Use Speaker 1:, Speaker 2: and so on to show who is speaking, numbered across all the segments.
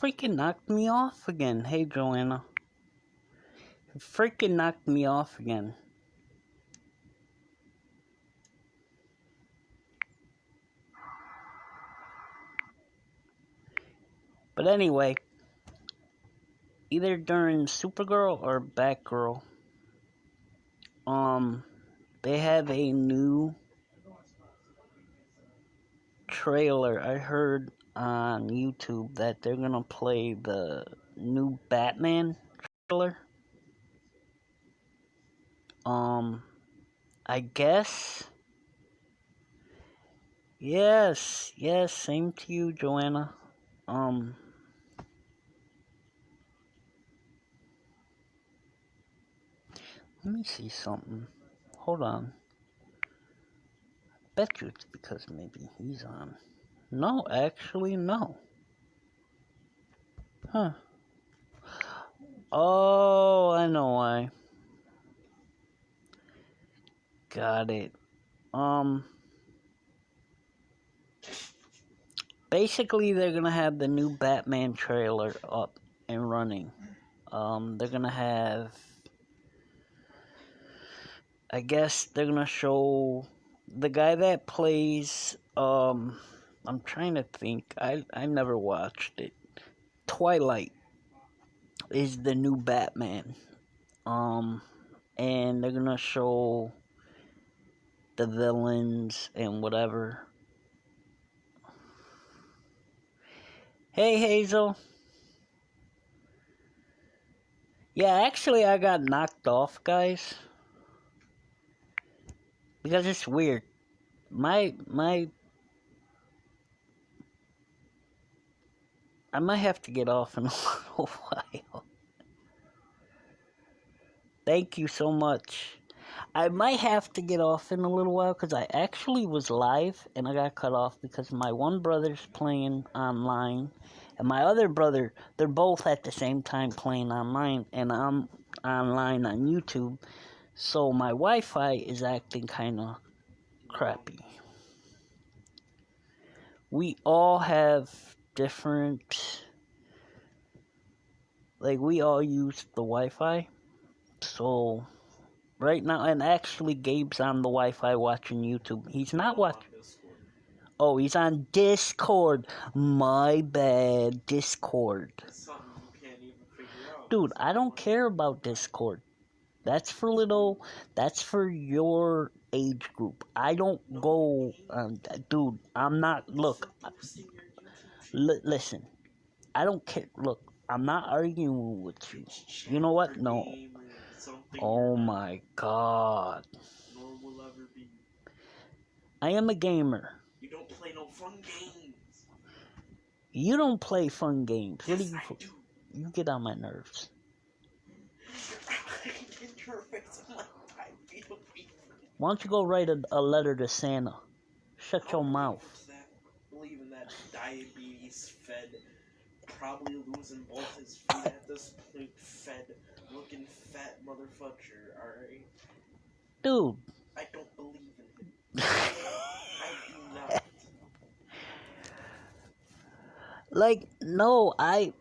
Speaker 1: freaking knocked me off again. Hey, Joanna. It freaking knocked me off again. But anyway, either during Supergirl or Batgirl, they have a new trailer. I heard on YouTube that they're gonna play the new Batman trailer. I guess. Yes, same to you, Joanna. Let me see something. Hold on. Bet you it's because maybe he's on. No, actually, no. Huh. Oh, I know why. Got it. Basically, they're gonna have the new Batman trailer up and running. They're gonna have, I guess they're gonna show the guy that plays, I'm trying to think, I never watched it. Twilight is the new Batman. And they're gonna show the villains and whatever. Hey, Hazel. Yeah, actually, I got knocked off, guys. Because it's weird. I might have to get off in a little while. Thank you so much. I might have to get off in a little while because I actually was live and I got cut off because my one brother's playing online and my other brother, they're both at the same time playing online and I'm online on YouTube. So my Wi-Fi is acting kind of crappy. We all have different, like we all use the Wi-Fi. So right now, and actually Gabe's on the Wi-Fi watching YouTube. He's not watching. Oh, he's on Discord. My bad, Discord. Dude, I don't care about Discord. That's for your age group. I don't go, dude, I'm not, look, listen, I don't care, look, I'm not arguing with you. You know what? No. Oh my god. I am a gamer.
Speaker 2: You don't play no fun games.
Speaker 1: You don't play fun games.
Speaker 2: Yes,
Speaker 1: what do you? You get on my nerves. Why don't you go write a letter to Santa? Shut your mouth.
Speaker 2: Believing that diabetes-fed, probably losing both his feet at this point, fed, looking fat motherfucker, alright?
Speaker 1: Dude.
Speaker 2: I don't believe in him. I do not.
Speaker 1: Like, no, I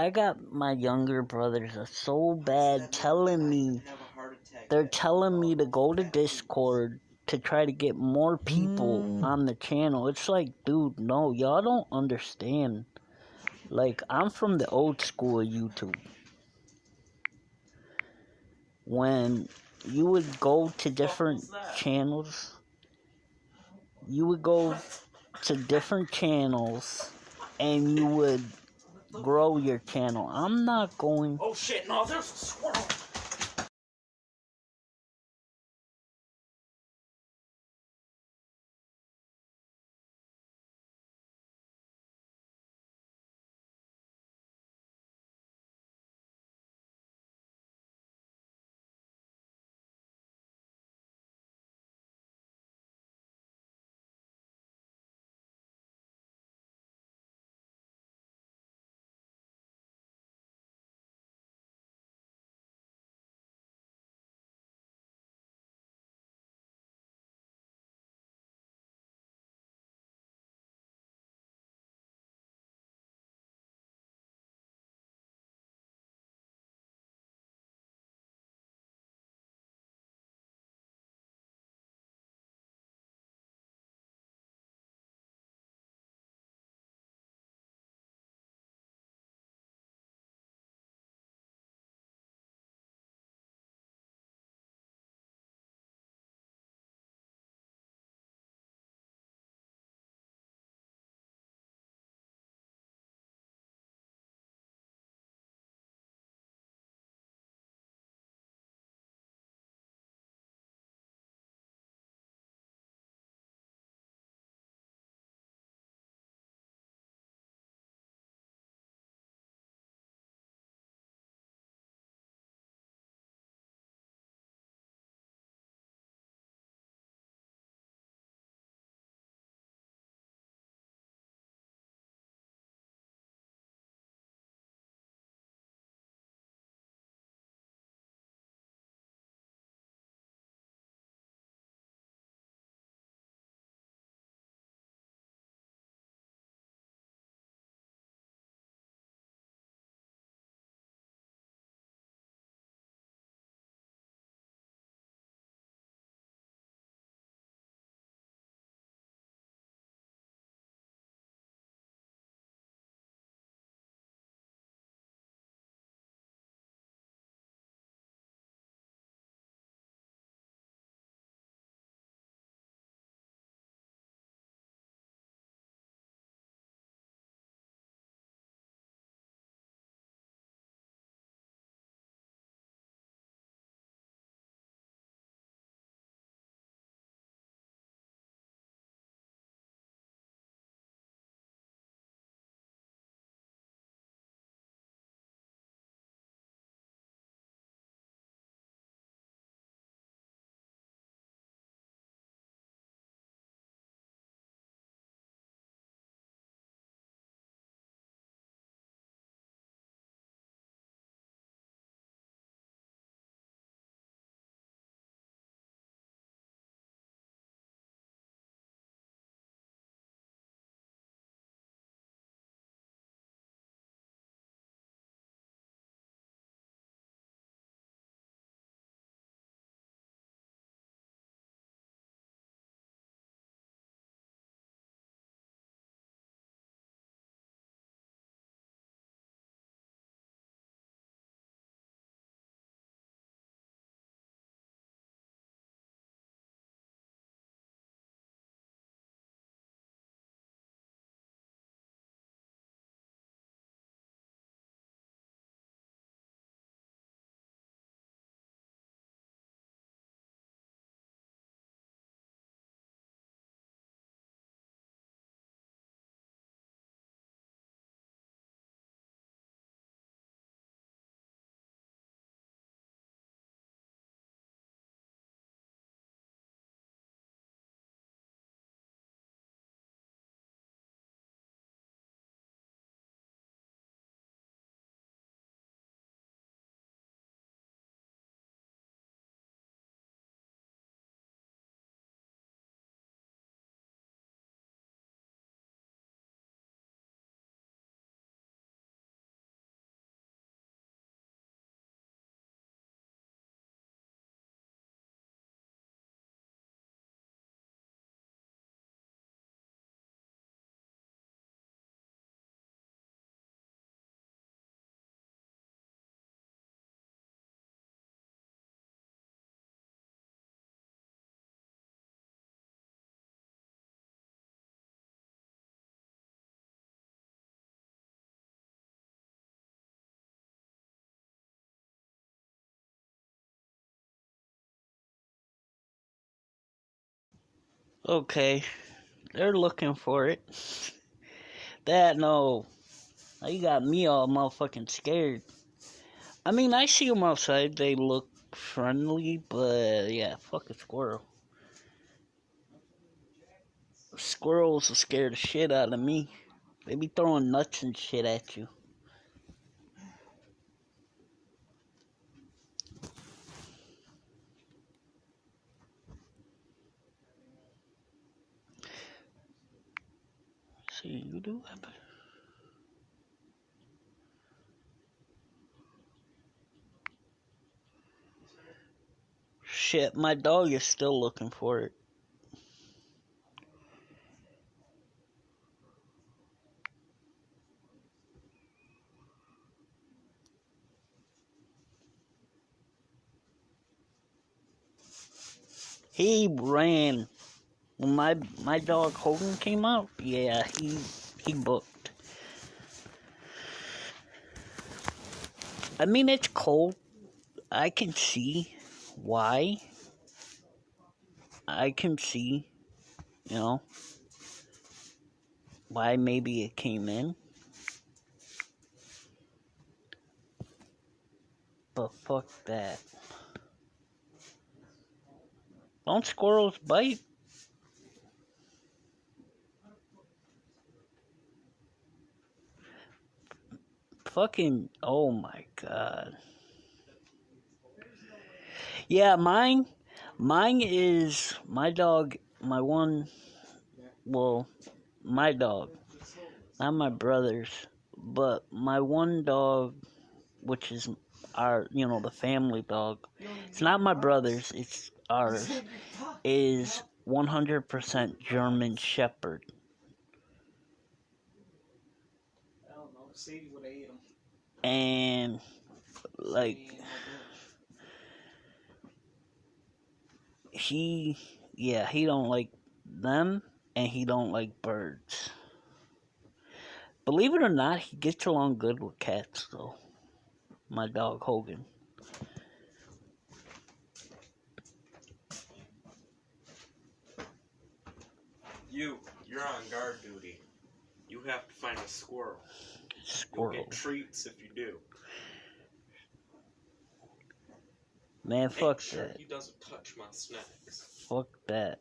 Speaker 1: got my younger brothers are so bad telling me, they're telling me to go to Discord to try to get more people on the channel. It's like, dude, no, y'all don't understand. Like, I'm from the old school of YouTube. When you would go to different channels, and you would grow your channel. I'm not going.
Speaker 2: Oh shit, no, there's a squirrel.
Speaker 1: Okay, they're looking for it. That no, now you got me all motherfucking scared. I mean, I see them outside. They look friendly, but yeah, fuck a squirrel. Squirrels will scare the shit out of me. They be throwing nuts and shit at you. See, you do have. Shit, my dog is still looking for it. He ran when my dog Hogan came out. Yeah, he booked. I mean, it's cold. I can see why. I can see, you know, why maybe it came in. But fuck that. Don't squirrels bite? Fucking, oh my god. Yeah, mine is my dog, well, my dog, not my brother's, but my one dog, which is our, the family dog. It's not my brother's, it's ours, is 100% German Shepherd.
Speaker 2: I don't know. Sadie would have ate him.
Speaker 1: And, like, he don't like them, and he don't like birds. Believe it or not, he gets along good with cats, though. My dog, Hogan.
Speaker 2: You're on guard duty. You have to find a squirrel.
Speaker 1: Squirrel.
Speaker 2: You'll get treats if you do.
Speaker 1: Man, fuck
Speaker 2: Make sure
Speaker 1: that.
Speaker 2: he doesn't touch my snacks.
Speaker 1: Fuck that.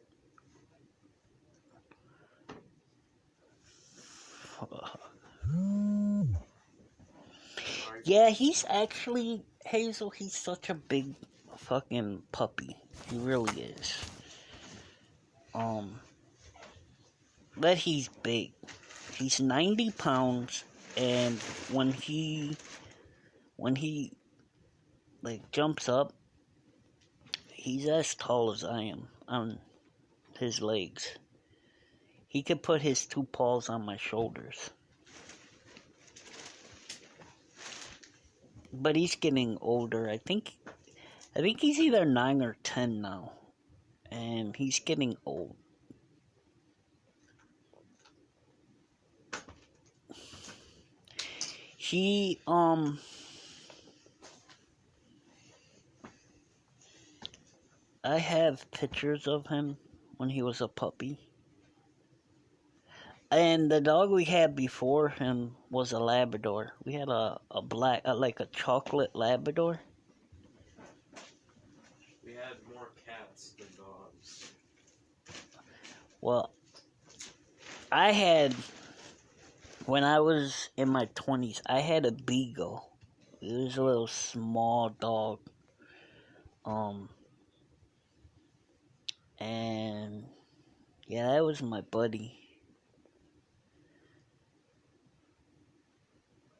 Speaker 1: Yeah, he's actually, Hazel, he's such a big fucking puppy. He really is. But he's big. He's 90 pounds, and when he like jumps up, he's as tall as I am on his legs. He could put his two paws on my shoulders. But he's getting older. I think he's either 9 or 10 now. And he's getting old. He I have pictures of him when he was a puppy. And the dog we had before him was a Labrador. We had a black, like a chocolate Labrador.
Speaker 2: We had more cats than dogs.
Speaker 1: Well, I had, when I was in my 20s, I had a Beagle. It was a little small dog. And yeah, that was my buddy.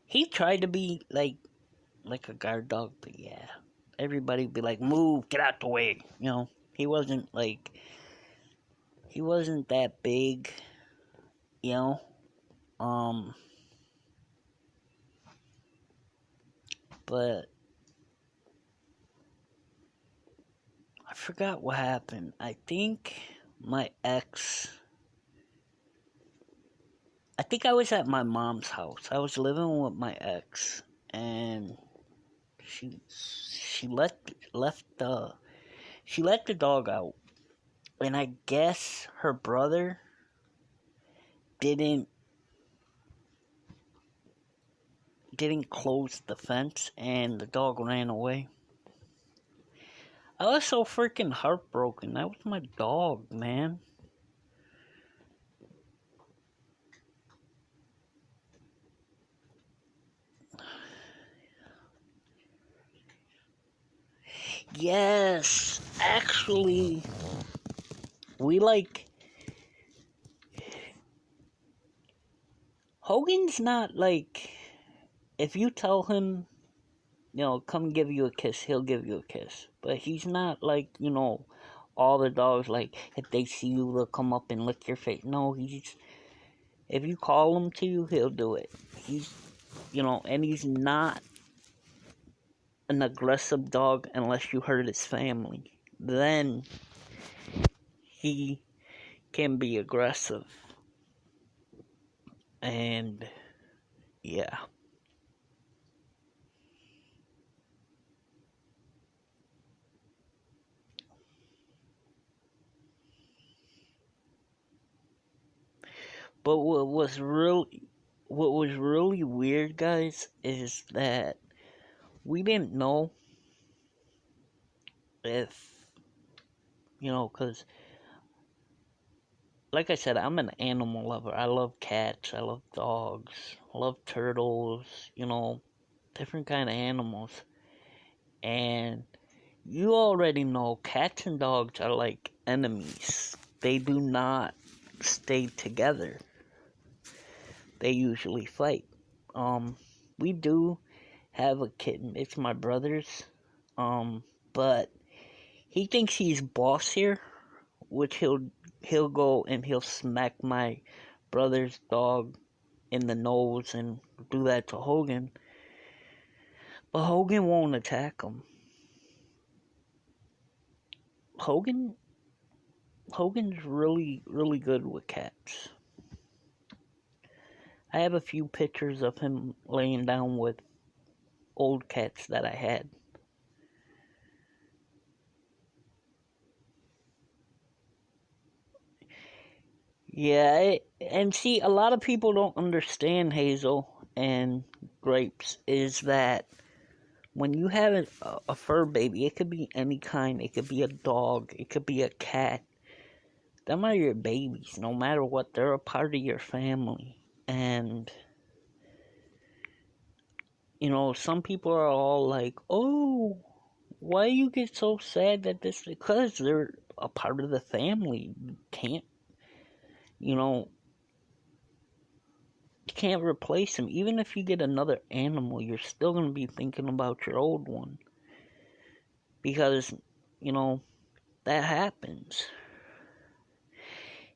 Speaker 1: He tried to be like a guard dog, but yeah, everybody be like, "Move, get out the way." He wasn't that big. You know, but I forgot what happened. I think my ex. I think I was at my mom's house. I was living with my ex, and she let the dog out, And I guess her brother didn't close the fence and the dog ran away. I was so freaking heartbroken. That was my dog, man. Yes, actually, we like. Hogan's not like. If you tell him, come give you a kiss, he'll give you a kiss. But he's not like, all the dogs, like, if they see you, they'll come up and lick your face. No, if you call him to, he'll do it. And he's not an aggressive dog unless you hurt his family. Then he can be aggressive. And, yeah. But what was really weird, guys, is that we didn't know if, because, like I said, I'm an animal lover. I love cats, I love dogs, I love turtles, different kind of animals. And you already know cats and dogs are like enemies. They do not stay together. They usually fight. We do have a kitten. It's my brother's. But he thinks he's boss here, which he'll go and he'll smack my brother's dog in the nose and do that to Hogan. But Hogan won't attack him. Hogan's really, really good with cats. I have a few pictures of him laying down with old cats that I had. Yeah, and see, a lot of people don't understand, Hazel and Grapes, is that when you have a fur baby, it could be any kind. It could be a dog, it could be a cat. Them are your babies, no matter what. They're a part of your family. And, some people are all like, oh, why you get so sad that this... Because they're a part of the family. You can't, you can't replace them. Even if you get another animal, you're still going to be thinking about your old one. Because, that happens.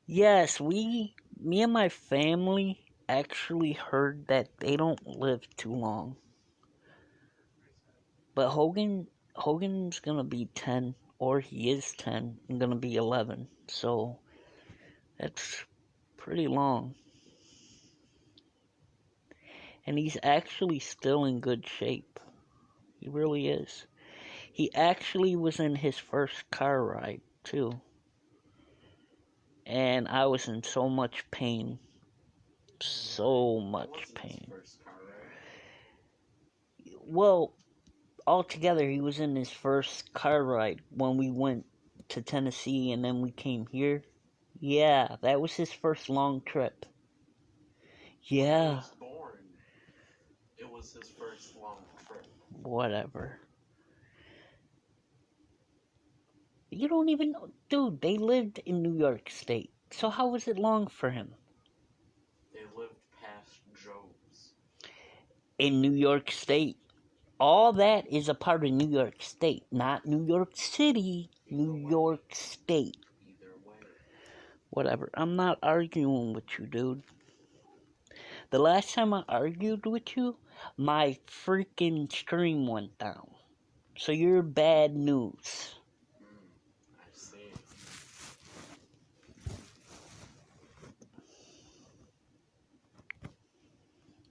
Speaker 1: Yes, me and my family actually heard that they don't live too long. But Hogan's gonna be 10, or he is 10, and gonna be 11. So that's pretty long. And he's actually still in good shape. He really is. He actually was in his first car ride, too. And I was in so much pain. So much pain. Well, altogether, he was in his first car ride when we went to Tennessee and then we came here. Yeah, that was his first long trip. Yeah.
Speaker 2: When he was born, it was his first long trip.
Speaker 1: Whatever. You don't even know. Dude, they lived in New York State. So how was it long for him?
Speaker 2: They lived past Joe's.
Speaker 1: In New York State. All that is a part of New York State, not New York City, New York State.
Speaker 2: Either way.
Speaker 1: Whatever. I'm not arguing with you, dude. The last time I argued with you, my freaking stream went down. So you're bad news.
Speaker 2: I see.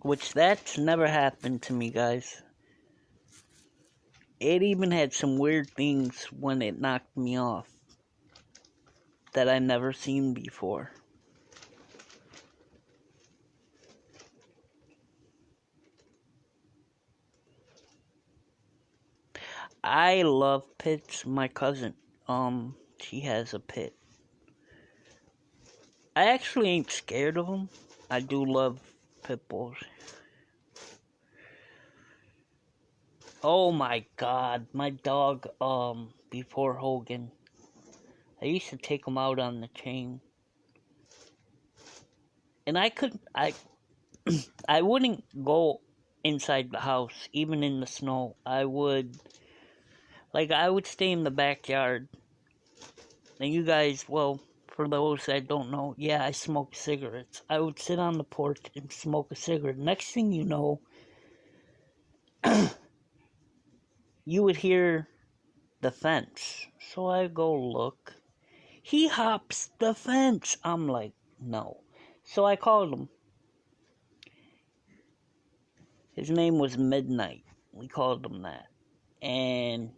Speaker 1: Which that's never happened to me, guys. It even had some weird things when it knocked me off. that I never seen before. I love pits. My cousin, she has a pit. I actually ain't scared of them. I do love pit bulls. Oh my god, my dog, before Hogan, I used to take him out on the chain. And I wouldn't go inside the house, even in the snow. I would stay in the backyard. And you guys, well, for those that don't know, yeah, I smoke cigarettes. I would sit on the porch and smoke a cigarette. Next thing you know, you would hear the fence. So I go look. He hops the fence. I'm like, no. So I called him. His name was Midnight. We called him that. And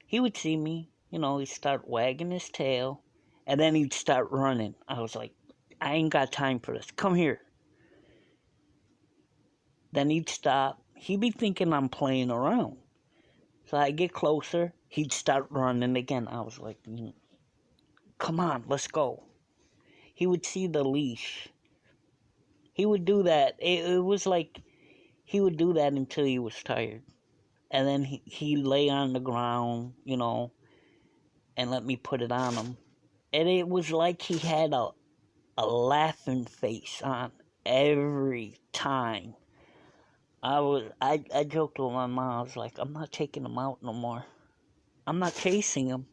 Speaker 1: he would see me, he'd start wagging his tail, and then he'd start running. I was like, I ain't got time for this. Come here. Then he'd stop. He'd be thinking I'm playing around. So I get closer. He'd start running again. I was like, come on, let's go. He would see the leash. He would do that. It was like he would do that until he was tired. And then he'd lay on the ground, and let me put it on him. And it was like he had a laughing face on every time. I joked with my mom. I was like, I'm not taking him out no more. I'm not chasing him.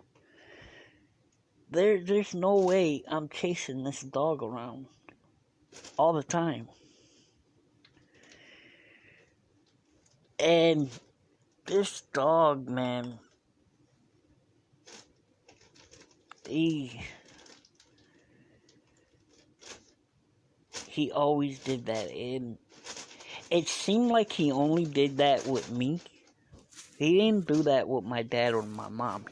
Speaker 1: There's no way I'm chasing this dog around all the time. And this dog, man, he always did that. And it seemed like he only did that with me. He didn't do that with my dad or my mom.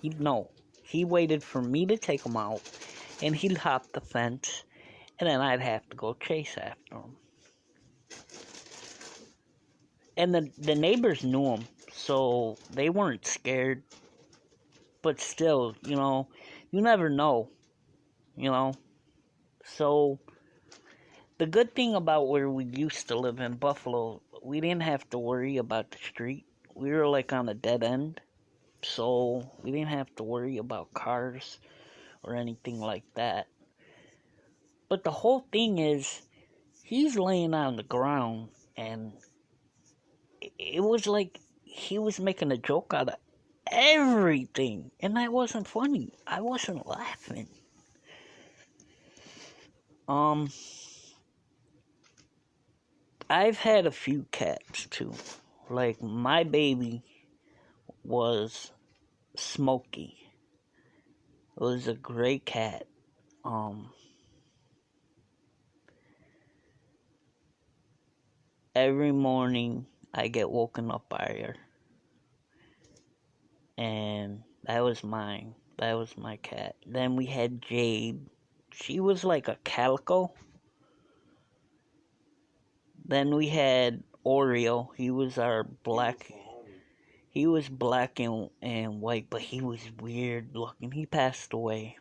Speaker 1: He waited for me to take him out, and he'd hop the fence, and then I'd have to go chase after him. And the neighbors knew him, so they weren't scared. But still, you never know, So, the good thing about where we used to live in Buffalo, we didn't have to worry about the street. We were like on a dead end, so we didn't have to worry about cars or anything like that. But the whole thing is, he's laying on the ground, and it was like he was making a joke out of everything, and that wasn't funny. I wasn't laughing. I've had a few cats too. Like, my baby was Smokey. It was a gray cat. Every morning I get woken up by her. And that was mine. That was my cat. Then we had Jade. She was like a calico. Then we had Oreo. He was our black. He was black and white, but he was weird looking. He passed away.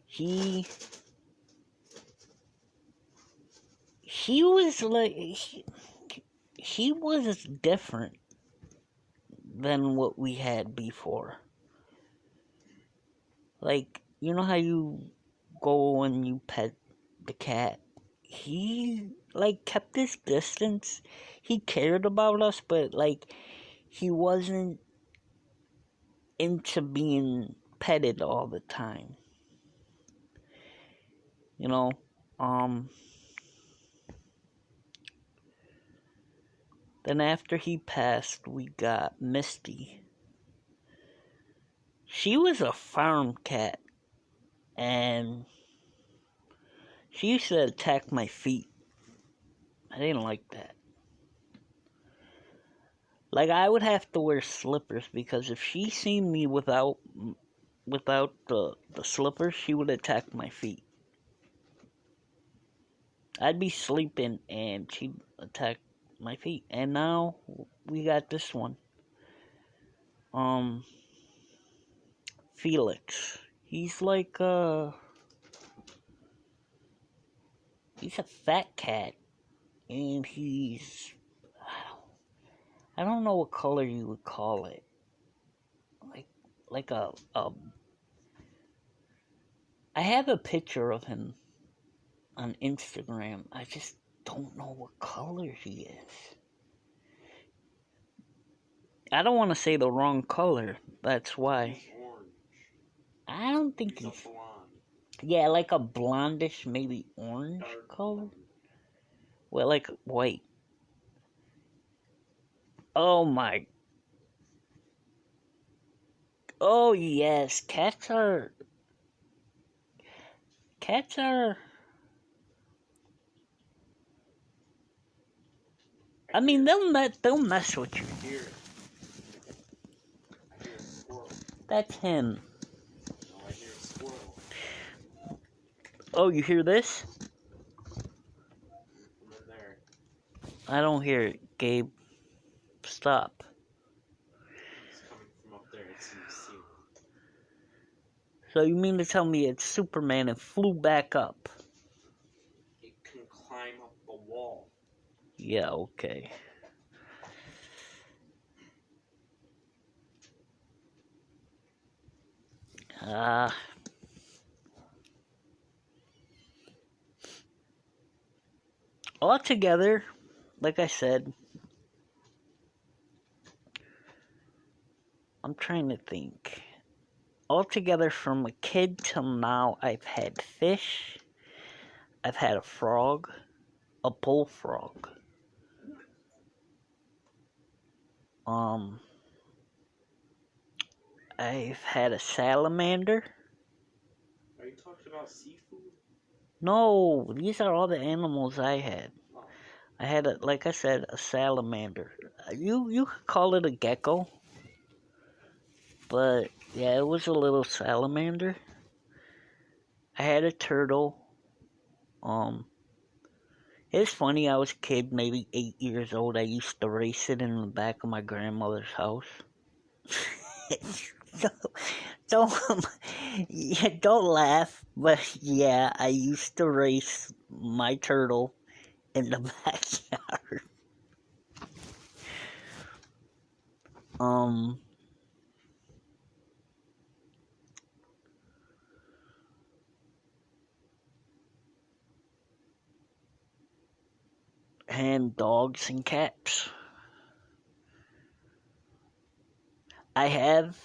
Speaker 1: He was like he was different than what we had before. Like, you know how you go and you pet the cat? He, like, kept his distance. He cared about us, but, like, he wasn't into being petted all the time. Then after he passed, we got Misty. She was a farm cat, and she used to attack my feet. I didn't like that. Like, I would have to wear slippers because if she seen me without the slippers, she would attack my feet. I'd be sleeping and she'd attack my feet. And now we got this one. Felix. He's like he's a fat cat, and I don't know what color you would call it. Like a I have a picture of him on Instagram. I just don't know what color he is. I don't want to say the wrong color. That's why.
Speaker 2: He's orange.
Speaker 1: I don't think
Speaker 2: He's
Speaker 1: he's.
Speaker 2: a blonde.
Speaker 1: Yeah, like a blondish, maybe orange
Speaker 2: Dark
Speaker 1: color.
Speaker 2: blonde.
Speaker 1: Well, like white. Oh my. Oh yes, cats are. Cats are. I mean, they'll mess with you.
Speaker 2: I hear it. I hear a squirrel.
Speaker 1: That's him.
Speaker 2: No, I hear a squirrel.
Speaker 1: Oh, you hear this?
Speaker 2: From in there.
Speaker 1: I don't hear it, Gabe. Stop.
Speaker 2: It's coming from up there. It's in the ceiling.
Speaker 1: So you mean to tell me it's Superman and flew back up?
Speaker 2: It can climb up the wall.
Speaker 1: Yeah, okay. Altogether, like I said, I'm trying to think. Altogether, from a kid till now, I've had fish, I've had a frog, a bullfrog. I've had a salamander.
Speaker 2: Are you talking about seafood?
Speaker 1: No, these are all the animals I had.
Speaker 2: Oh.
Speaker 1: I had, like I said, a salamander. You could call it a gecko, but yeah, it was a little salamander. I had a turtle. It's funny. I was a kid, maybe 8 years old. I used to race it in the back of my grandmother's house. don't yeah, don't laugh, but yeah, I used to race my turtle in the backyard. Um, and dogs and cats. I have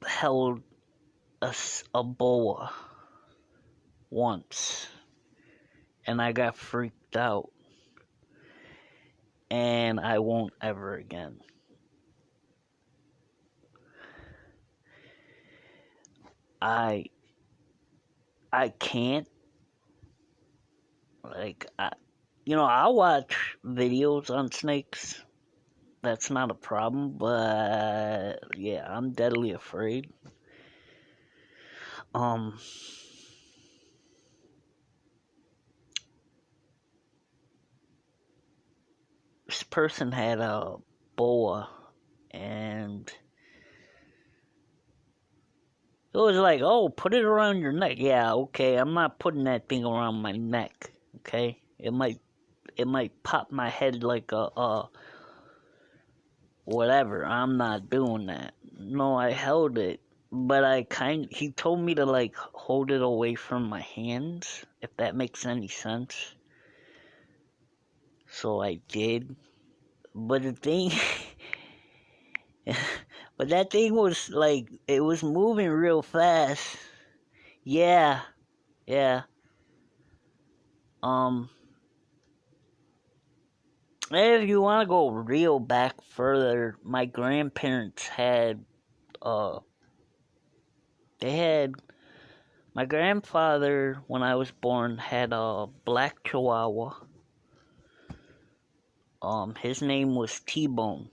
Speaker 1: held a boa once, and I got freaked out, and I won't ever again. I I can't, like, I'll watch videos on snakes. That's not a problem, but yeah, I'm deadly afraid. Um, this person had a boa, and it was like, oh, put it around your neck. Yeah, okay, I'm not putting that thing around my neck. Okay, it might pop my head like a whatever. I'm not doing that. No, I held it, but he told me to like hold it away from my hands, if that makes any sense. So I did. But the thing, but that thing was like, it was moving real fast. Yeah, yeah. Um, if you want to go real back further, my grandparents had, uh, they had, my grandfather, when I was born, had a black chihuahua. His name was T-Bone.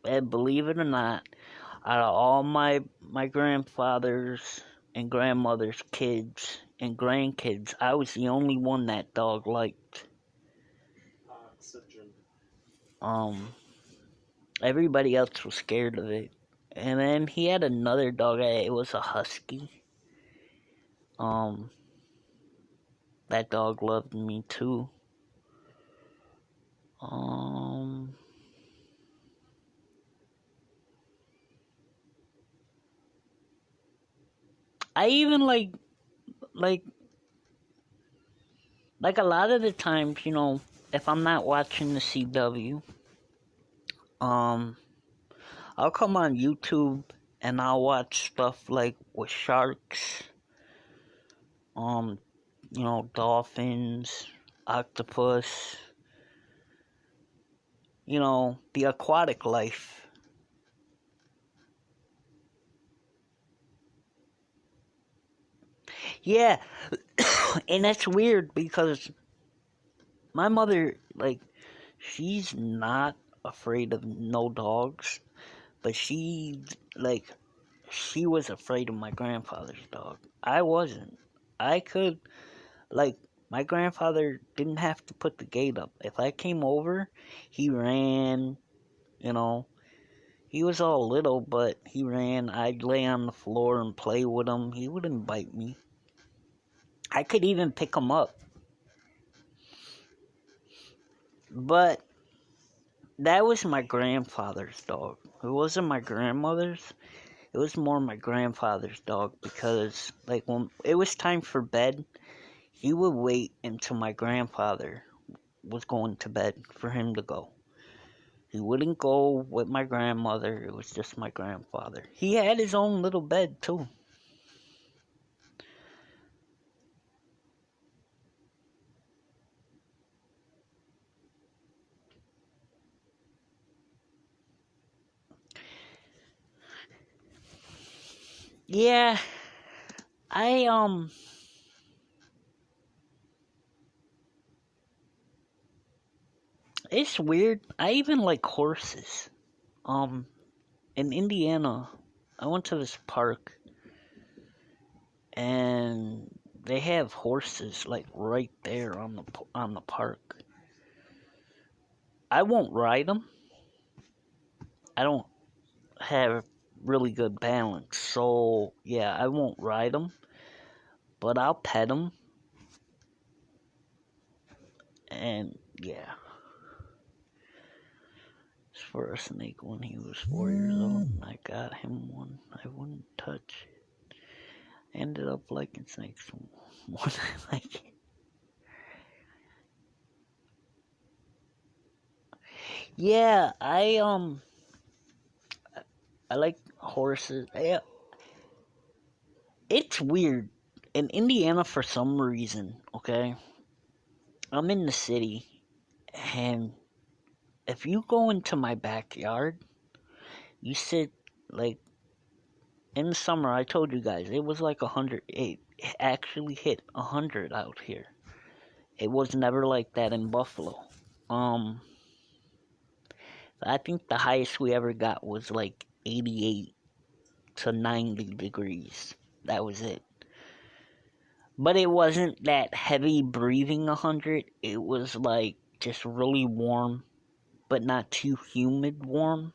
Speaker 1: And believe it or not, out of all my grandfather's and grandmother's kids and grandkids, I was the only one that dog liked.
Speaker 2: Oxygen.
Speaker 1: Everybody else was scared of it. And then he had another dog. It was a husky. Um, that dog loved me too. Um, I even like like a lot of the times, if I'm not watching the CW, um, I'll come on YouTube and I'll watch stuff like with sharks, um, dolphins, octopus, the aquatic life. Yeah, and that's weird because my mother, like, she's not afraid of no dogs, but like, she was afraid of my grandfather's dog. I wasn't. I could, like, my grandfather didn't have to put the gate up. If I came over, he ran, you know. He was all little, but he ran. I'd lay on the floor and play with him. He wouldn't bite me. I could even pick him up. But that was my grandfather's dog. It wasn't my grandmother's. It was more my grandfather's dog because, like, when it was time for bed, he would wait until my grandfather was going to bed for him to go. He wouldn't go with my grandmother. It was just my grandfather. He had his own little bed, too. Yeah, I. It's weird. I even like horses. Um, in Indiana, I went to this park and they have horses like right there on the park. I won't ride them. I don't have really good balance, so yeah, I won't ride them, but I'll pet them, and yeah. As for a snake when he was 4 years old, and I got him one I wouldn't touch. Ended up liking snakes more than I like it. Yeah, I like horses. Yeah, it's weird. In Indiana, for some reason, okay, I'm in the city, and if you go into my backyard, you sit like in the summer. I told you guys it was like 100. It actually hit 100 out here. It was never like that in Buffalo. Um, I think the highest we ever got was like 88 to 90 degrees. That was it. But it wasn't that heavy breathing 100. It was like just really warm, but not too humid warm.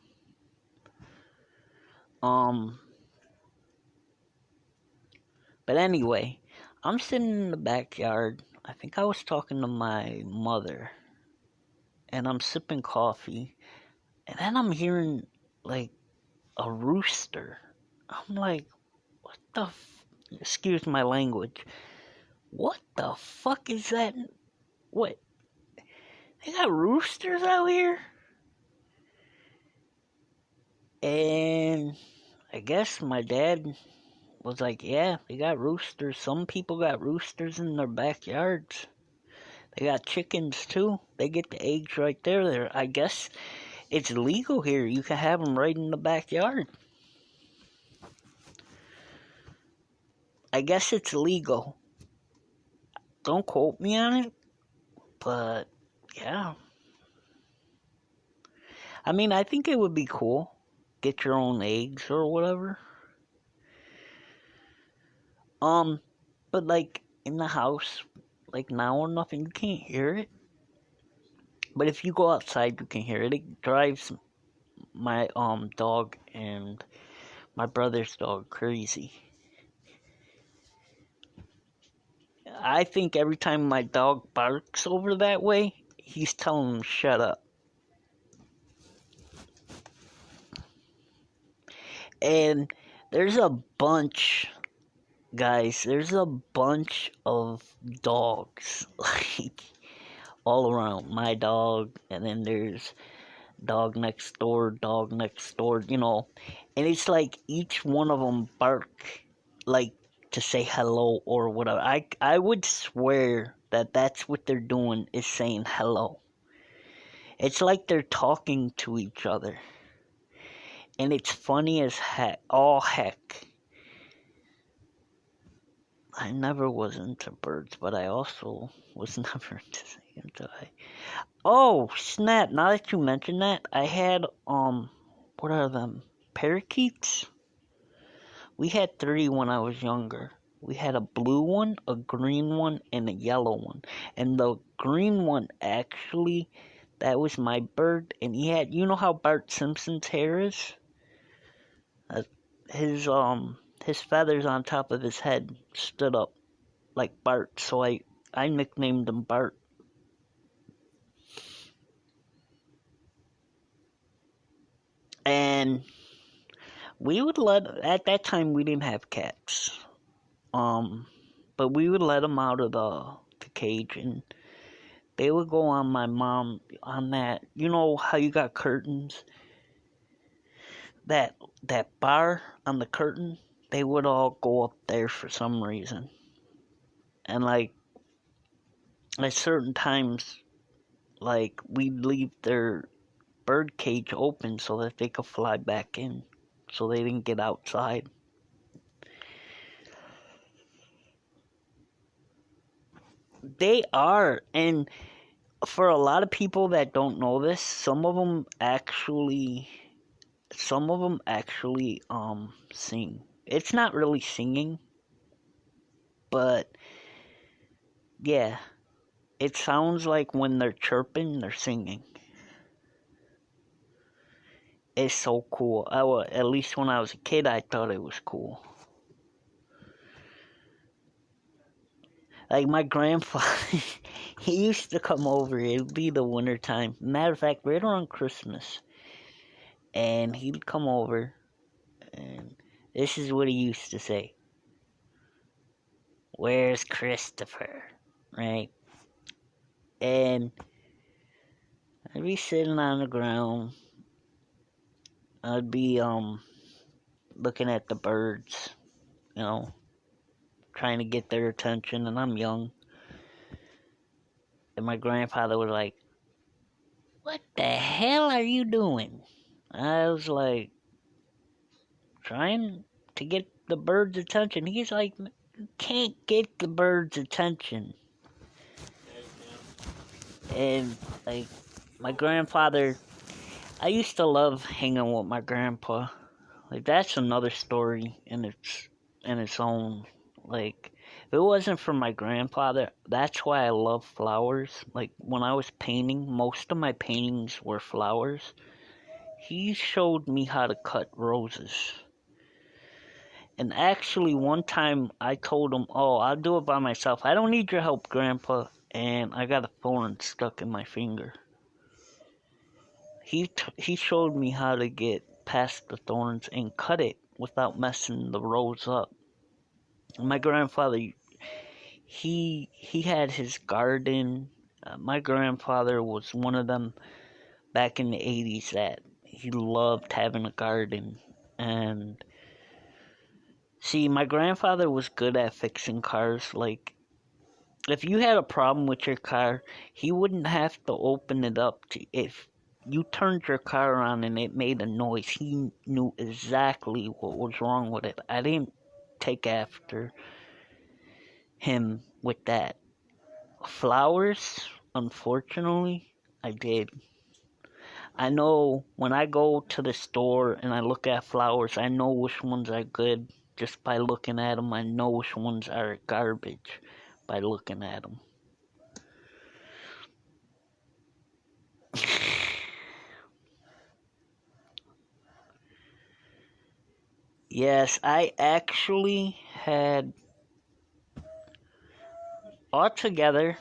Speaker 1: Um, but anyway, I'm sitting in the backyard. I think I was talking to my mother, and I'm sipping coffee, and then I'm hearing like a rooster. I'm like, what the excuse my language. What the fuck is that? What? They got roosters out here? And I guess my dad was like, yeah, they got roosters. Some people got roosters in their backyards. They got chickens too. They get the eggs right there. I guess it's legal here. You can have them right in the backyard. I guess it's legal. Don't quote me on it, but yeah. I mean, I think it would be cool. Get your own eggs or whatever. Um, but like in the house, like now or nothing, you can't hear it. But if you go outside, you can hear it. It drives my dog and my brother's dog crazy. I think every time my dog barks over that way, he's telling him shut up. And there's a bunch, guys, there's a bunch of dogs, like, all around. My dog, and then there's dog next door, you know. And it's like each one of them bark, like, to say hello or whatever. I would swear that that's what they're doing, is saying hello. It's like they're talking to each other. And it's funny as heck. Oh, heck. I never was into birds, but I also was never into Oh, snap. Now that you mention that, I had, what are them? Parakeets? We had 3 when I was younger. We had a blue one, a green one, and a yellow one. And the green one, actually, that was my bird. And he had, you know how Bart Simpson's hair is? Uh, his, his feathers on top of his head stood up like Bart. So I nicknamed him Bart. And we would at that time we didn't have cats. Um, but we would let them out of the cage, and they would go on my mom on that. You know how you got curtains? That bar on the curtain, they would all go up there for some reason. And like at certain times, like we'd leave their bird cage open so that they could fly back in, so they didn't get outside. They are, and for a lot of people that don't know this, some of them actually sing. It's not really singing, but yeah, it sounds like when they're chirping, they're singing. It's so cool. At least when I was a kid, I thought it was cool. Like my grandfather, he used to come over. It would be the winter time. Matter of fact, right around Christmas, and he'd come over, and this is what he used to say: "Where's Christopher?" Right? And I'd be sitting on the ground. I'd be looking at the birds, you know, trying to get their attention, and I'm young. And my grandfather was like, "What the hell are you doing?" I was like, "Trying to get the birds' attention." He's like, "You can't get the birds' attention." And like my grandfather, I used to love hanging with my grandpa. Like that's another story in its own. Like if it wasn't for my grandfather, that's why I love flowers. Like when I was painting, most of my paintings were flowers. He showed me how to cut roses. And actually one time I told him, "Oh, I'll do it by myself. I don't need your help, Grandpa." And I got a thorn stuck in my finger. He showed me how to get past the thorns and cut it without messing the rose up. My grandfather, he had his garden. My grandfather was one of them back in the 80s that he loved having a garden. And see, my grandfather was good at fixing cars. Like if you had a problem with your car, he wouldn't have to open it up to, if you turned your car on and it made a noise, he knew exactly what was wrong with it. I didn't take after him with that. Flowers, unfortunately, I did. I know when I go to the store and I look at flowers, I know which ones are good just by looking at them. I know which ones are garbage by looking at them. Yes, I actually had altogether,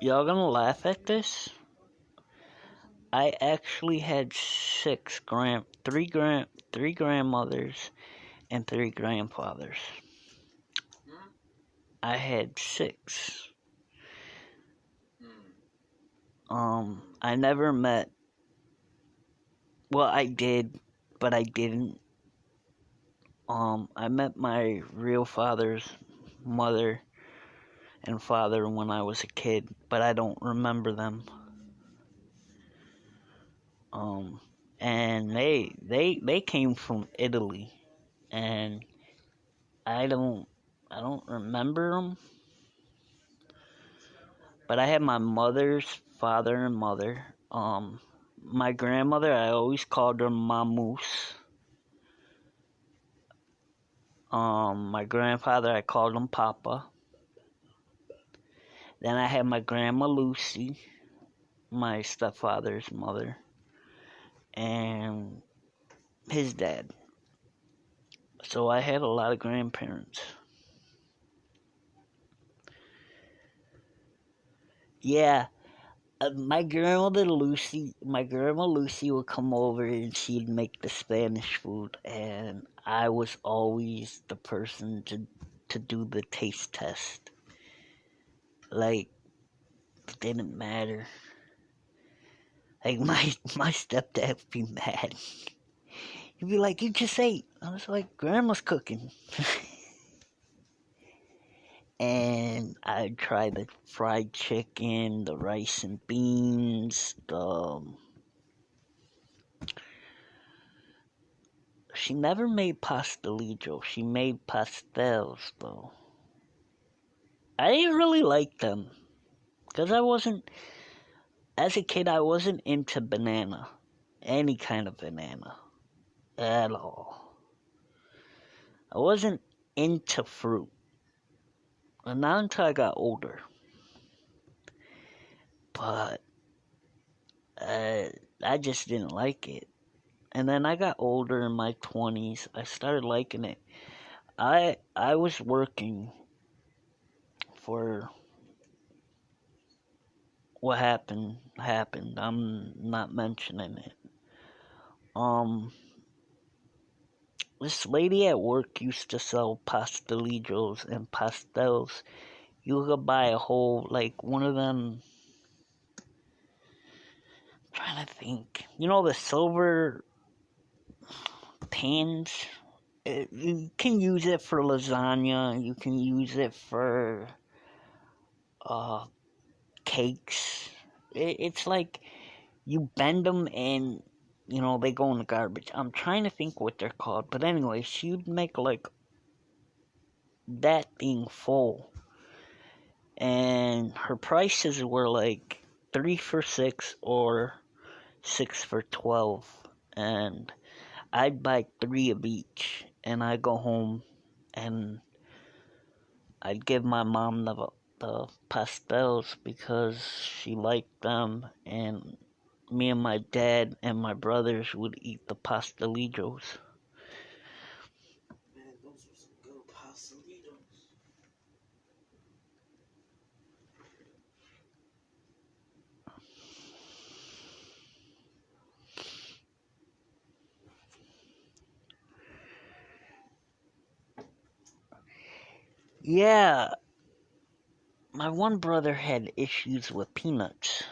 Speaker 1: y'all gonna laugh at this. I actually had three grandmothers and three grandfathers. I had six. I never met. Well, I did, but I didn't. I met my real father's mother and father when I was a kid, but I don't remember them. Um, and they came from Italy, and I don't I don't remember them. But I had my mother's father and mother. My grandmother, I always called her Mamoose. My grandfather, I called him Papa. Then I had my grandma Lucy, my stepfather's mother, and his dad. So I had a lot of grandparents. Yeah, my grandma Lucy would come over and she'd make the Spanish food, and I was always the person to do the taste test. Like, it didn't matter. Like my stepdad would be mad. He'd be like, "You just ate." I was like, "Grandma's cooking." And I'd try the fried chicken, the rice and beans, she never made pastelillo. She made pastels, though. I didn't really like them. Because as a kid, I wasn't into banana. Any kind of banana. At all. I wasn't into fruit. And not until I got older. But uh, I just didn't like it. And then I got older in my 20s. I started liking it. I was working for what happened. I'm not mentioning it. Um, this lady at work used to sell pastelillos and pastels. You could buy a whole, like, one of them. I'm trying to think. You know the silver pans? You can use it for lasagna. You can use it for uh, cakes. It's like you bend them and they go in the garbage. I'm trying to think what they're called, but anyway, she'd make like that thing full, and her prices were like 3 for 6 or 6 for 12, and I'd buy 3 of each, and I'd go home and I'd give my mom the pastels because she liked them, and me and my dad and my brothers would eat the pastelillos.
Speaker 2: Man, those were some good pastelitos.
Speaker 1: Yeah, my one brother had issues with peanuts.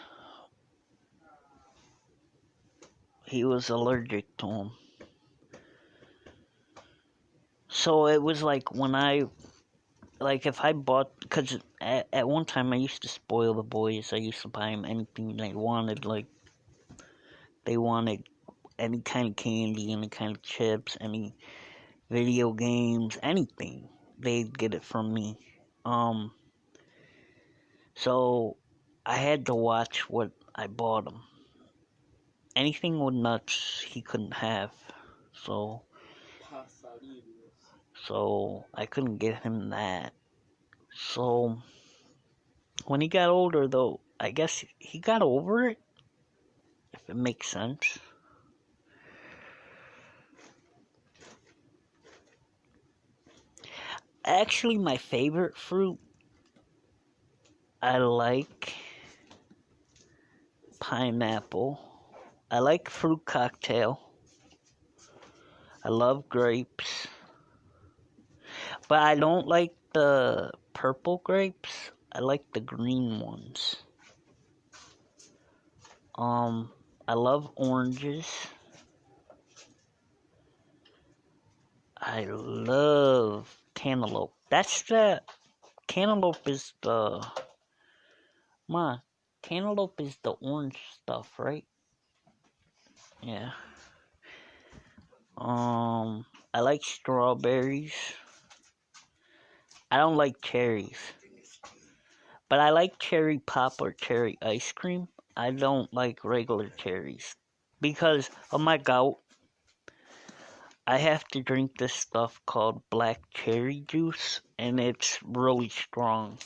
Speaker 1: He was allergic to them. So it was like if I bought, because at one time I used to spoil the boys. I used to buy them anything they wanted. Like, they wanted any kind of candy, any kind of chips, any video games, anything. They'd get it from me. Um, so I had to watch what I bought them. anything with nuts he couldn't have. So I couldn't get him that. So when he got older though, I guess he got over it, if it makes sense. Actually, my favorite fruit, I like pineapple. I like fruit cocktail. I love grapes. But I don't like the purple grapes. I like the green ones. I love oranges. I love cantaloupe. Cantaloupe is the, cantaloupe is the orange stuff, right? Yeah. I like strawberries. I don't like cherries. But I like cherry pop or cherry ice cream. I don't like regular cherries. Because of my gout, I have to drink this stuff called black cherry juice, and it's really strong.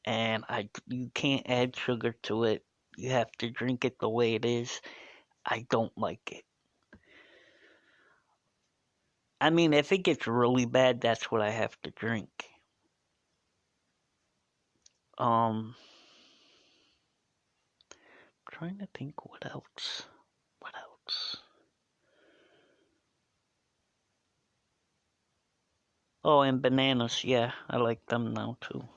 Speaker 1: And you can't add sugar to it. You have to drink it the way it is. I don't like it. I mean, if it gets really bad, that's what I have to drink. Um, trying to think what else. What else? Oh, and bananas. Yeah, I like them now too.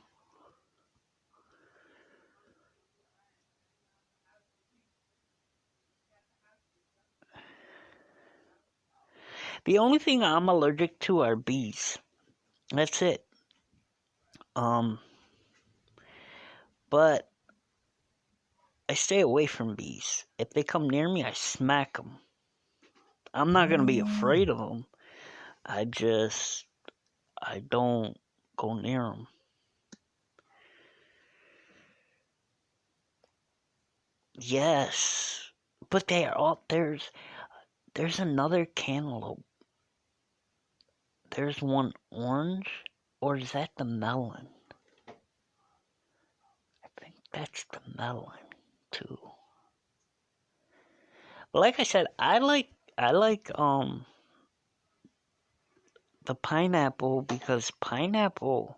Speaker 1: The only thing I'm allergic to are bees. That's it. Um, but I stay away from bees. If they come near me, I smack them. I'm not gonna be afraid of them. I don't go near them. Yes, but they are all there's another cantaloupe. There's one orange, or is that the melon? I think that's the melon too. But like I said, I like the pineapple because pineapple,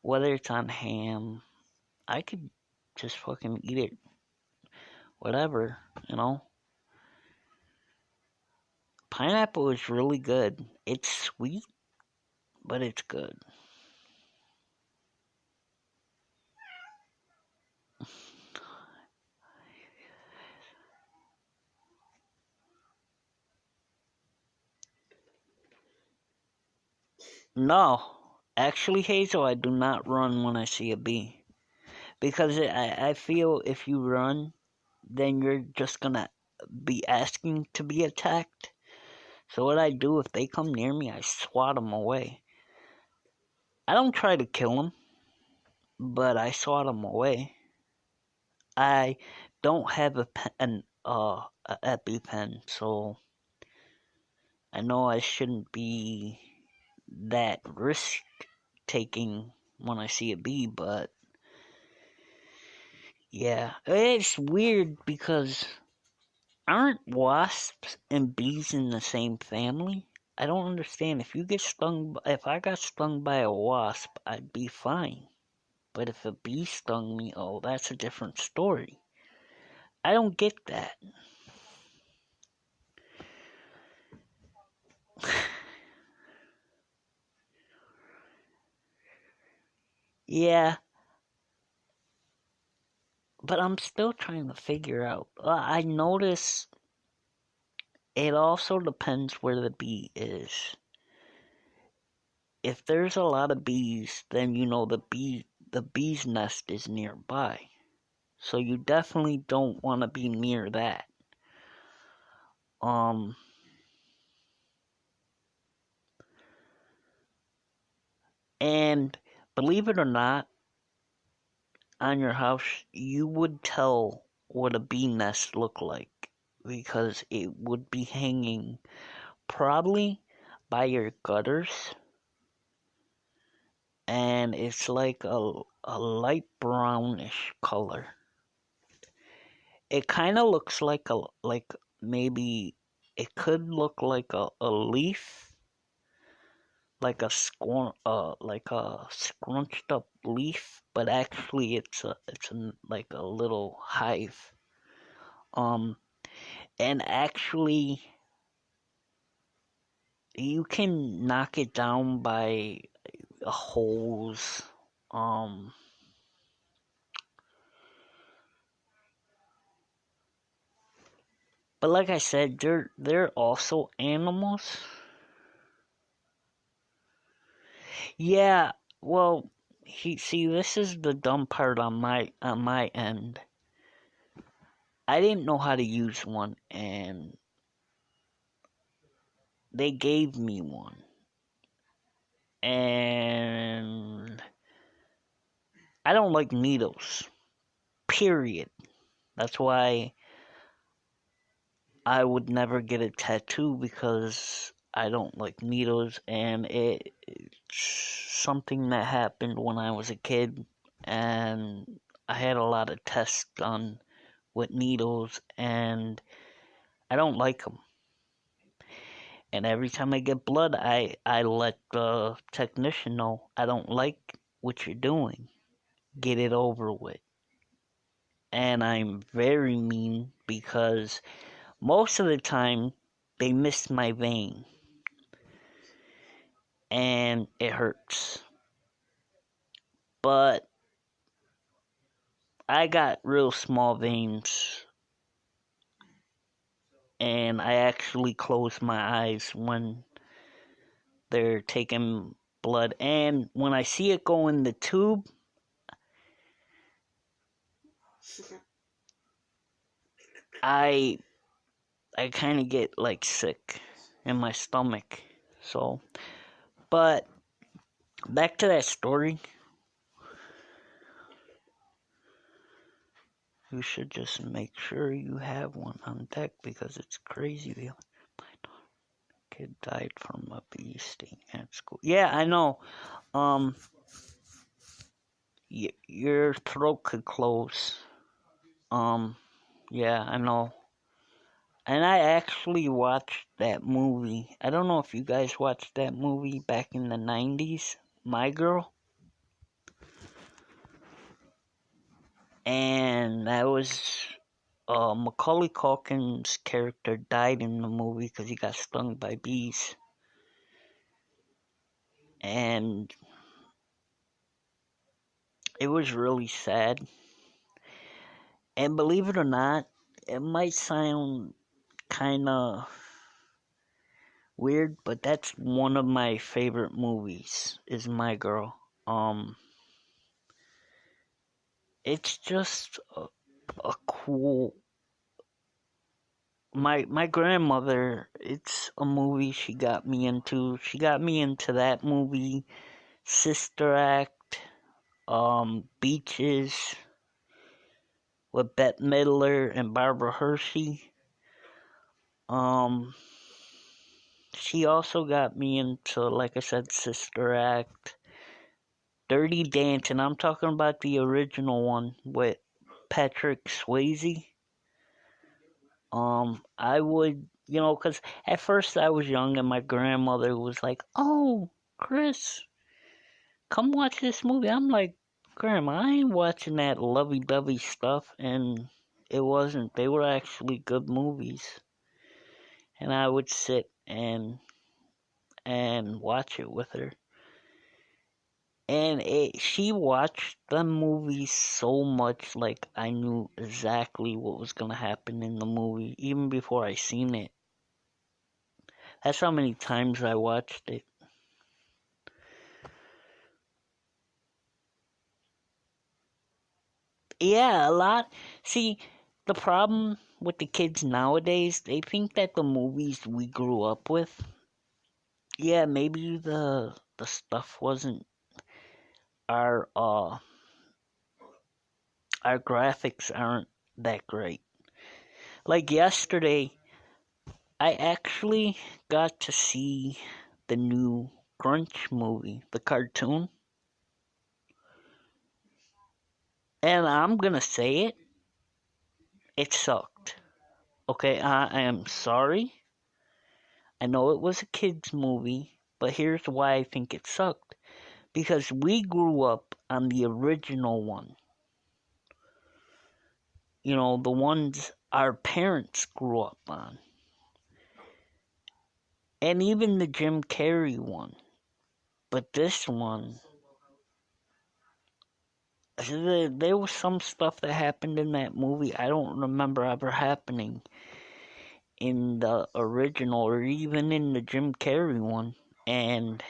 Speaker 1: whether it's on ham, I could just fucking eat it, whatever, you know. Pineapple is really good. It's sweet, but it's good. No, actually, Hazel, I do not run when I see a bee because I feel if you run, then you're just gonna be asking to be attacked. So what I do if they come near me, I swat them away. I don't try to kill them, but I swat them away. I don't have a EpiPen, so I know I shouldn't be that risk taking when I see a bee, but yeah, it's weird because aren't wasps and bees in the same family? I don't understand. If I got stung by a wasp, I'd be fine. But if a bee stung me, oh, that's a different story. I don't get that. Yeah, but I'm still trying to figure out. I notice it also depends where the bee is. If there's a lot of bees, then you know the bee's nest is nearby. So you definitely don't want to be near that. Um and believe it or not, on your house you would tell what a bee nest looked like because it would be hanging probably by your gutters, and it's like a light brownish color. It kind of looks like maybe it could look like a leaf, like a scrunched up leaf, but actually it's like a little hive. Um, and actually you can knock it down by a hose. Um, but like I said, they're also animals. Yeah, well, this is the dumb part on my end. I didn't know how to use one, and they gave me one, and I don't like needles. Period. That's why I would never get a tattoo because I don't like needles, and it's something that happened when I was a kid, and I had a lot of tests done with needles, and I don't like them. And every time I get blood, I let the technician know I don't like what you're doing. Get it over with. And I'm very mean because most of the time they miss my vein and it hurts. But I got real small veins and I actually close my eyes when they're taking blood. And when I see it go in the tube, I I kind of get like sick in my stomach. So, but back to that story. You should just make sure you have one on deck because it's crazy. The kid died from a bee sting at school. Yeah, I know. Um, your throat could close. Um, yeah, I know. And I actually watched that movie. I don't know if you guys watched that movie back in the 90s, My Girl. And that was Macaulay Culkin's character died in the movie because he got stung by bees. And it was really sad. And believe it or not, it might sound kind of weird, but that's one of my favorite movies. Is My Girl. It's just a cool. My grandmother. It's a movie she got me into. She got me into that movie, Sister Act, Beaches with Bette Midler and Barbara Hershey. Um, she also got me into, like I said, Sister Act, Dirty Dancing. I'm talking about the original one with Patrick Swayze. I would, because at first I was young and my grandmother was like, "Oh, Chris, come watch this movie." I'm like, "Grandma, I ain't watching that lovey-dovey stuff," and it wasn't. They were actually good movies, and I would sit and watch it with her. And she watched the movie so much, like I knew exactly what was gonna happen in the movie, even before I seen it. That's how many times I watched it. Yeah, a lot. See, the problem with the kids nowadays, they think that the movies we grew up with, yeah, maybe the stuff wasn't our our graphics aren't that great. Like yesterday, I actually got to see the new Grunch movie, the cartoon. And I'm gonna say it, it sucked. Okay, I am sorry. I know it was a kid's movie, but here's why I think it sucked. Because we grew up on the original one. You know, the ones our parents grew up on. And even the Jim Carrey one. But this one, there was some stuff that happened in that movie I don't remember ever happening in the original or even in the Jim Carrey one. And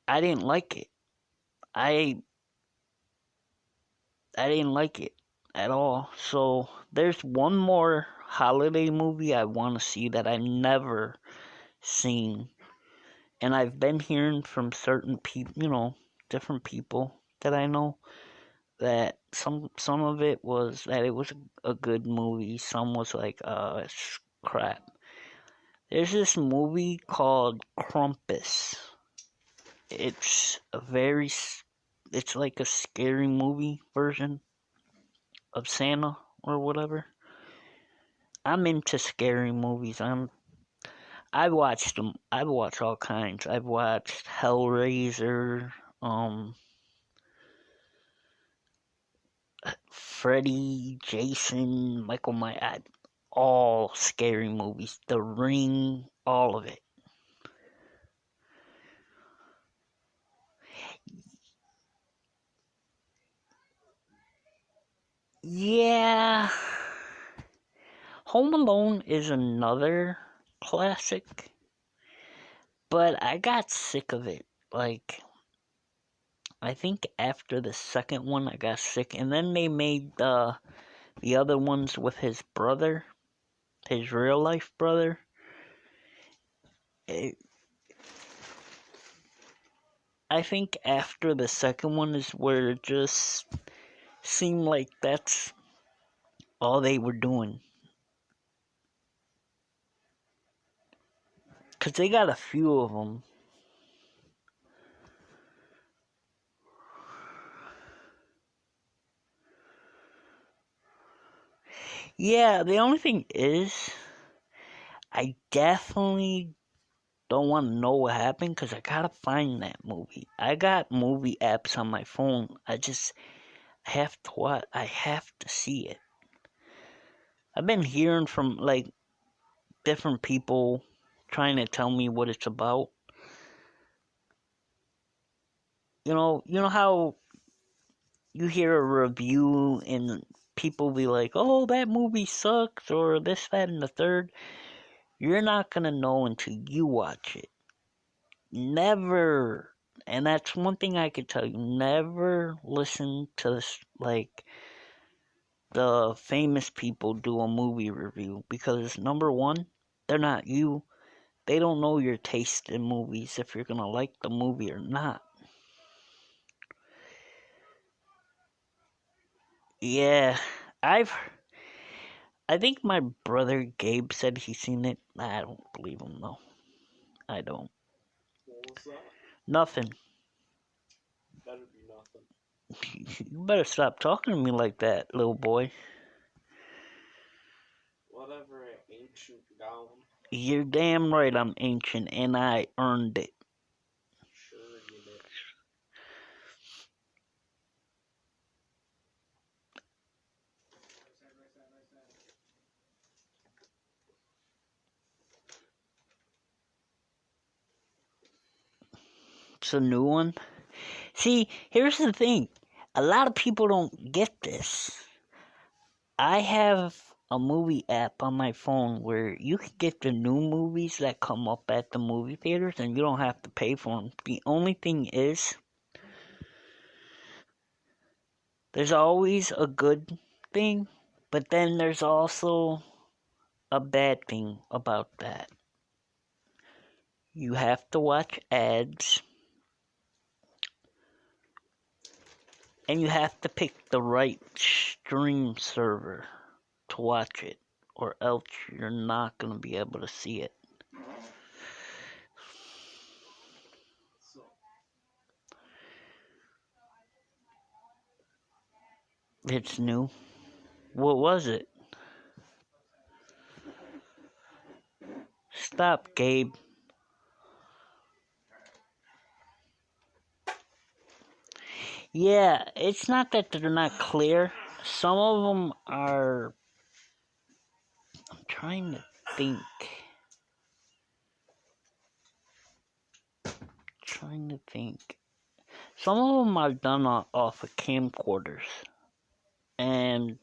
Speaker 1: I didn't like it. I I didn't like it at all. So there's one more holiday movie I want to see that I've never seen, and I've been hearing from certain people, different people that I know that some of it was that it was a good movie. Some was like, it's crap. There's this movie called Krampus. It's it's like a scary movie version of Santa or whatever. I'm into scary movies. I've watched them. I've watched all kinds. I've watched Hellraiser, um, Freddy, Jason, Michael Myers, all scary movies. The Ring, all of it. Yeah, Home Alone is another classic, but I got sick of it. Like, I think after the second one, I got sick, and then they made the other ones with his brother, his real life brother. It, I think after the second one is where it just seemed like that's all they were doing. Because they got a few of them. Yeah, the only thing is, I definitely don't want to know what happened because I gotta find that movie. I got movie apps on my phone. I have to see it. I've been hearing from like different people trying to tell me what it's about. You know how you hear a review and people be like, "Oh, that movie sucks," or this, that, and the third. You're not gonna know until you watch it. Never, and that's one thing I could tell you. Never listen to like the famous people do a movie review because number one, they're not you. They don't know your taste in movies if you're gonna like the movie or not. Yeah, I've I think my brother Gabe said he's seen it. I don't believe him though. I don't.
Speaker 2: What was that?
Speaker 1: Nothing.
Speaker 2: Better be nothing.
Speaker 1: You better stop talking to me like that, little boy.
Speaker 2: Whatever, ancient gown.
Speaker 1: You're damn right I'm ancient and I earned it.
Speaker 2: Sure you did.
Speaker 1: It's a new one. See, here's the thing. A lot of people don't get this. I have a movie app on my phone where you can get the new movies that come up at the movie theaters and you don't have to pay for them. The only thing is, there's always a good thing, but then there's also a bad thing about that. You have to watch ads, and you have to pick the right stream server. to watch it, or else you're not going to be able to see it.
Speaker 2: So,
Speaker 1: It's new. What was it? Stop, Gabe. Yeah, it's not that they're not clear. Some of them are. I'm trying to think. Some of them are done off of camcorders. And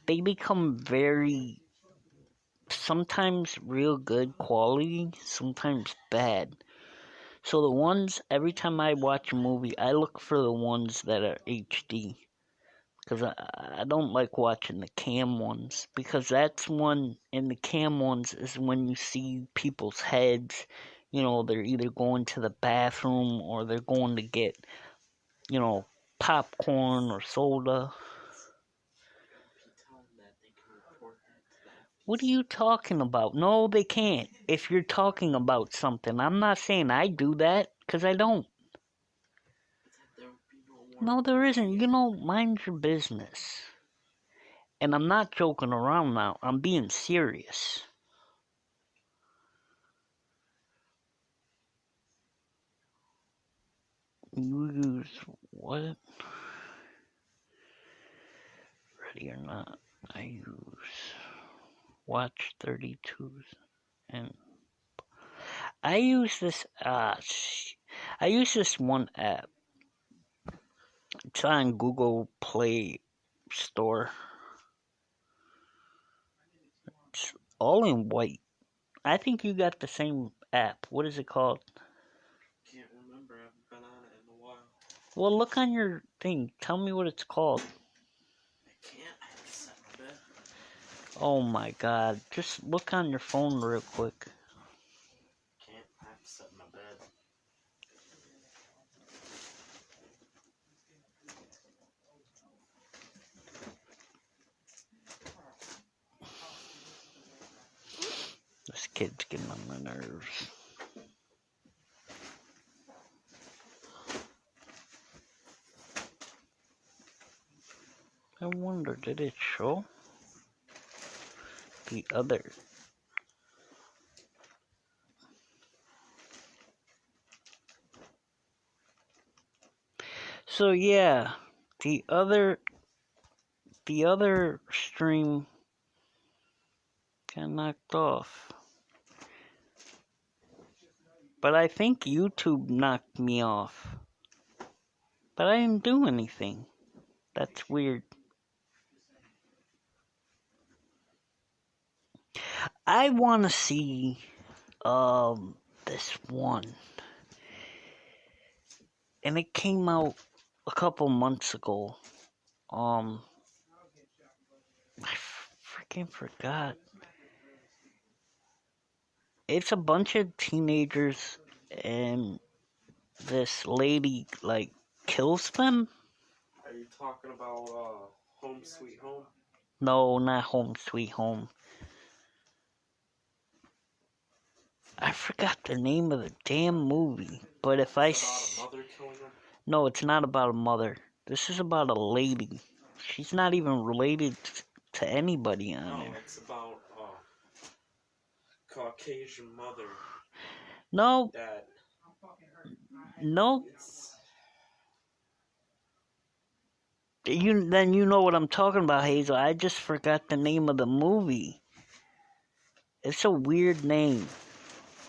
Speaker 1: they become very, sometimes real good quality, sometimes bad. So the ones, every time I watch a movie, I look for the ones that are HD. Because I don't like watching the cam ones. Because that's when, in the cam ones, is when you see people's heads. You know, they're either going to the bathroom or they're going to get, you know, popcorn or soda.
Speaker 2: tell them that they can report that to the FTC.
Speaker 1: What are you talking about? No, they can't. If you're talking about something, I'm not saying I do that, because I don't.
Speaker 2: There would be no more.
Speaker 1: No, there isn't. You know, mind your business. And I'm not joking around now. I'm being serious. You use what? Ready or not, I use Watch 32s and I use this I use this one app. It's on Google Play Store. It's all in white. I think you got the same app. What is it called?
Speaker 2: Can't remember. I haven't been on it in a while.
Speaker 1: Well, look on your thing. Tell me what it's called.
Speaker 2: I can't. I have to set my bed.
Speaker 1: Oh my god. Just look on your phone real quick.
Speaker 2: Can't. I have to set my bed.
Speaker 1: This kid's getting on my nerves. I wonder, did it show the other? So yeah, the other stream got knocked off. But I think YouTube knocked me off. But I didn't do anything. That's weird. I want to see this one. And it came out a couple months ago. I freaking forgot. It's a bunch of teenagers and this lady like kills them.
Speaker 2: Are you talking about Home Sweet Home?
Speaker 1: No, not Home Sweet Home. I forgot the name of the damn movie. But if
Speaker 2: Is it about a mother killing them?
Speaker 1: No, it's not about a mother. This is about a lady. She's not even related to anybody on
Speaker 2: No,
Speaker 1: there.
Speaker 2: it's about Caucasian mother
Speaker 1: No,
Speaker 2: that
Speaker 1: no.
Speaker 2: it's
Speaker 1: Then you know what I'm talking about, Hazel. I just forgot the name of the movie. It's a weird name.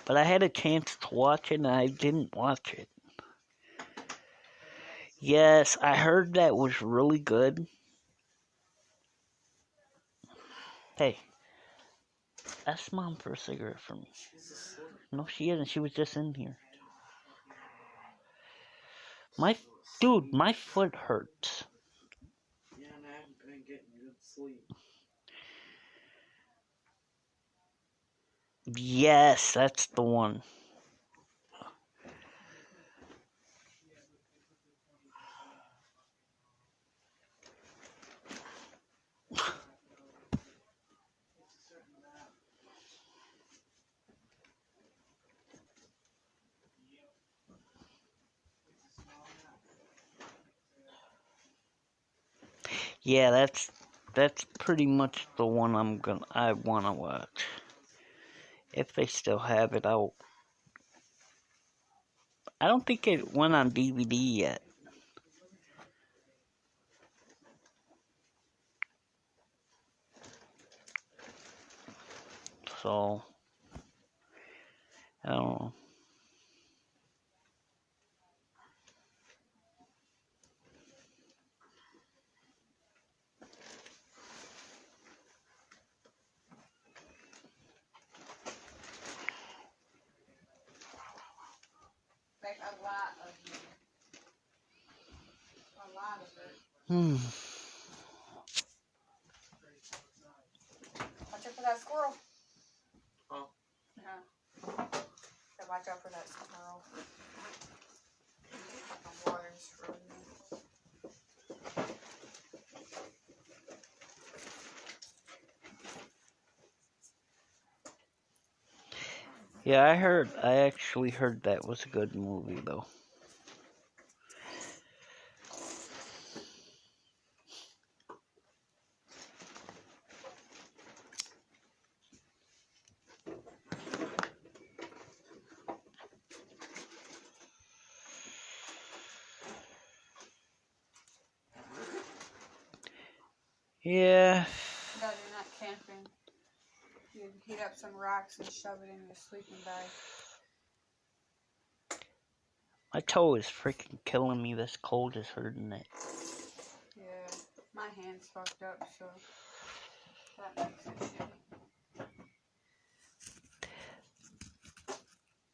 Speaker 1: But I had a chance to watch it and I didn't watch it. Yes, I heard that was really good. Hey, ask Mom for a cigarette for me.
Speaker 2: she's asleep.
Speaker 1: No, she isn't. She was just in here.
Speaker 2: Dude,
Speaker 1: My foot hurts.
Speaker 2: yeah, and I haven't been getting good sleep.
Speaker 1: Yes, that's the one. Yeah, that's pretty much the one I wanna watch. If they still have it out. I don't think it went on DVD yet. So I don't know.
Speaker 3: Like a lot of it. A lot of it. Watch out for that squirrel.
Speaker 2: Oh.
Speaker 3: Yeah. So watch out for that squirrel. The water's frozen.
Speaker 1: Yeah, I actually heard that was a good movie though. Yeah.
Speaker 3: No, you're not camping. You heat up some rocks and shove it in your sleeping bag.
Speaker 1: My toe is freaking killing me. This cold is hurting it.
Speaker 3: Yeah. My hand's fucked up, so that makes it shitty.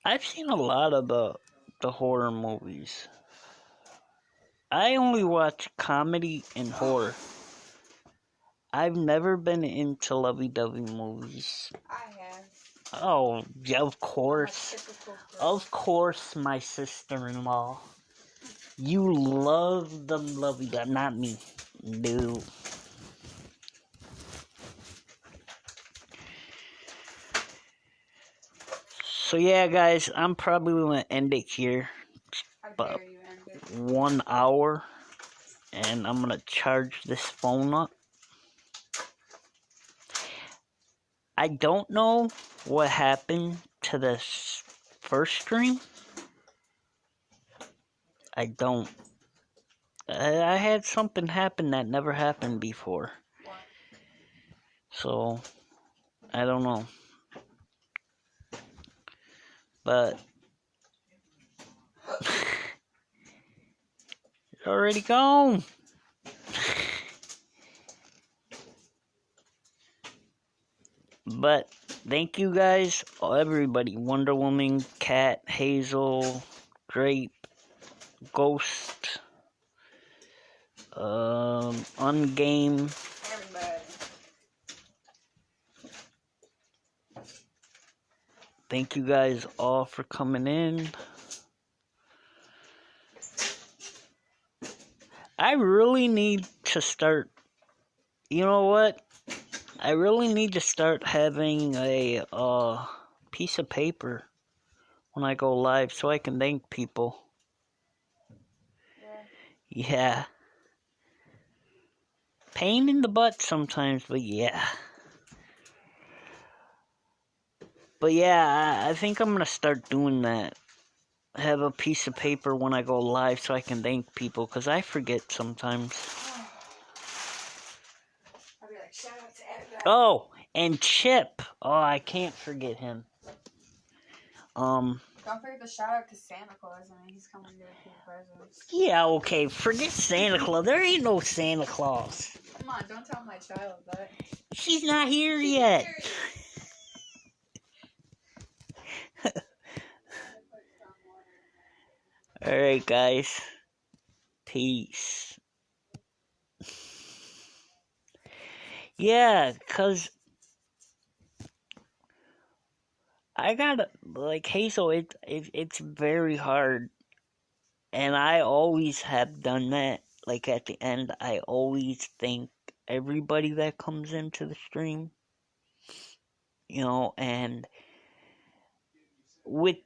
Speaker 1: I've seen a lot of the horror movies. I only watch comedy and horror. I've never been into lovey-dovey movies.
Speaker 3: I have.
Speaker 1: Oh, yeah, of
Speaker 3: I'm a
Speaker 1: course.
Speaker 3: typical girl.
Speaker 1: Of course, my sister-in-law. You love them lovey-dovey, not me. No. So yeah, guys, I'm probably gonna end it here.
Speaker 3: How
Speaker 1: But
Speaker 3: dare you end it?
Speaker 1: 1 hour, and I'm gonna charge this phone up. I don't know what happened to this first stream. I don't. I had something happen that never happened before.
Speaker 3: What?
Speaker 1: So, I don't know. But, it's already gone. But, thank you guys, everybody. Wonder Woman, Cat, Hazel, Grape, Ghost, Ungame.
Speaker 3: Everybody.
Speaker 1: Thank you guys all for coming in. I really need to start, you know what? I really need to start having a piece of paper when I go live so I can thank people.
Speaker 3: Yeah.
Speaker 1: Yeah. Pain in the butt sometimes, but yeah. But yeah, I think I'm going to start doing that. Have a piece of paper when I go live so I can thank people, because I forget sometimes.
Speaker 3: I'll be like, shout out to everybody.
Speaker 1: Oh, and Chip. Oh, I can't forget him.
Speaker 3: Don't forget to shout out to Santa Claus. I mean, he's coming to give you presents.
Speaker 1: Yeah, okay, forget Santa Claus. There ain't no Santa Claus.
Speaker 3: Come on, don't tell my child that.
Speaker 1: She's not here yet. Alright, guys. Peace. Yeah, because I gotta, like, Hazel, it's very hard. And I always have done that. Like, at the end, I always thank everybody that comes into the stream. You know, and with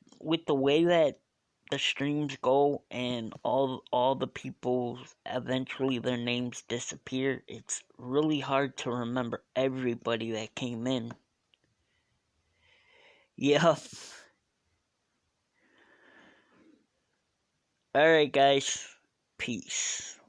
Speaker 1: the way that the streams go and all the people eventually their names disappear, it's really hard to remember everybody that came in. Yep. Alright guys. Peace.